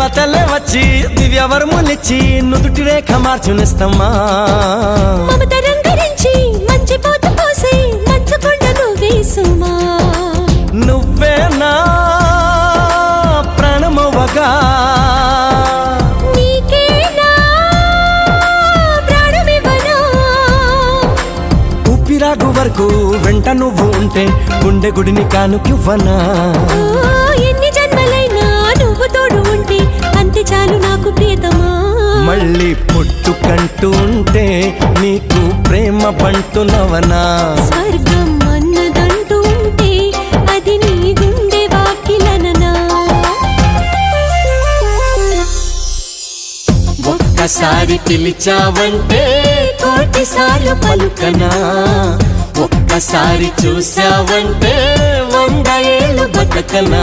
దేవతలే వచ్చి దివ్యవరములిచ్చి నుదుటి రేఖ మార్చునిస్తమ్మా మమత రంగరించి మంచి పోత పోసి మంచుకొండ నువ్వేసుమా నువ్వే నా ప్రాణమవ్వగా నీకేనా ప్రాణమివ్వనా ఊపిరాగు వరకు వెంట నువ్వు ఉంటే గుండె గుడిని కానుకివ్వనా ఎన్ని జన్మలైనా నువ్వు తోడు ఉంటే అంతే చాలు నాకు ప్రియతమా మళ్ళీ పుట్టుకంటూ ఉంటే నీకు ప్రేమ పంటునవనా స్వర్గం అన్నదంటూ ఉంటే అది నీ గుండె వాకిలననా ఒక్కసారి పిలిచావంటే కోటిసార్లు పలుకనా ఒక్కసారి చూసావంటే 100 ఏళ్ళు బతకనా